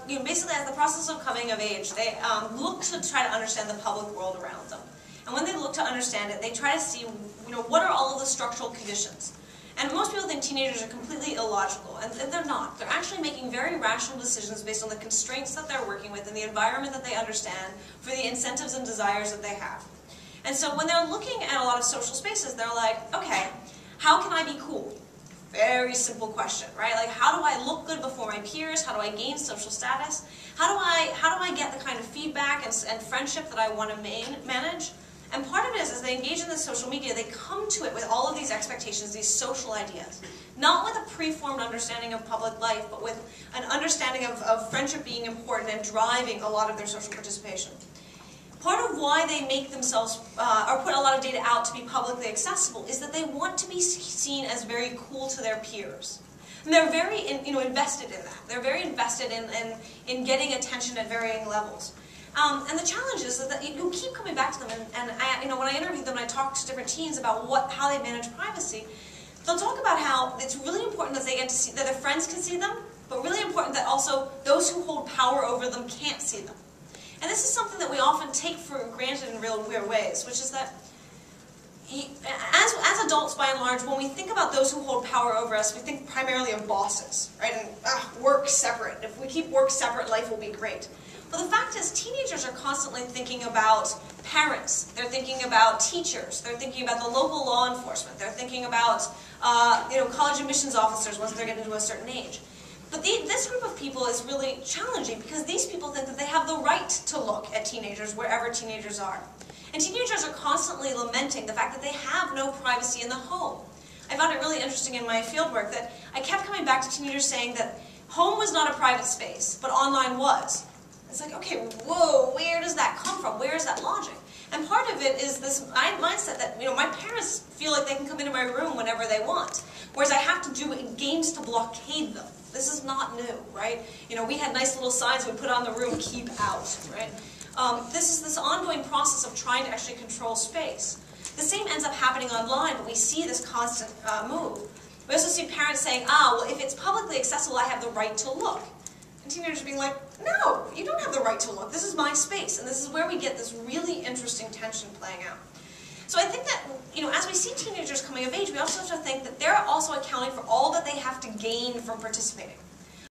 basically as the process of coming of age, they look to try to understand the public world around them. And when they look to understand it, they try to see, what are all of the structural conditions. And most people think teenagers are completely illogical, and they're not. They're actually making very rational decisions based on the constraints that they're working with and the environment that they understand for the incentives and desires that they have. And so when they're looking at a lot of social spaces, they're like, okay, how can I be cool? Very simple question, right? Like, how do I look good before my peers? How do I gain social status? How do I get the kind of feedback and friendship that I want to manage? And part of it is, as they engage in this social media, they come to it with all of these expectations, these social ideas. Not with a preformed understanding of public life, but with an understanding of friendship being important and driving a lot of their social participation. Part of why they make themselves, or put a lot of data out to be publicly accessible, is that they want to be seen as very cool to their peers. And they're very invested in that. They're very invested in getting attention at varying levels. And the challenge is that you keep coming back to them, and when I interview them and I talk to different teens about how they manage privacy, they'll talk about how it's really important that they get to see, that their friends can see them, but really important that also those who hold power over them can't see them. And this is something that we often take for granted in real weird ways, which is that as adults, by and large, when we think about those who hold power over us, we think primarily of bosses, right? And work separate. If we keep work separate, life will be great. But the fact is, teenagers are constantly thinking about parents. They're thinking about teachers. They're thinking about the local law enforcement. They're thinking about college admissions officers once they're getting to a certain age. But this group of people is really challenging because these people think that they have the right to look at teenagers wherever teenagers are. And teenagers are constantly lamenting the fact that they have no privacy in the home. I found it really interesting in my fieldwork that I kept coming back to teenagers saying that home was not a private space, but online was. It's like, okay, whoa, where does that come from? Where is that logic? And part of it is this mindset that, my parents feel like they can come into my room whenever they want, whereas I have to do games to blockade them. This is not new, right? We had nice little signs we put on the room, keep out, right? This is this ongoing process of trying to actually control space. The same ends up happening online, but we see this constant move. We also see parents saying, well, if it's publicly accessible, I have the right to look. And teenagers being like, no, you don't have the right to look. This is my space. And this is where we get this really interesting tension playing out. So I think that, as we see teenagers coming of age, we also have to think that they're also accounting for all that they have to gain from participating.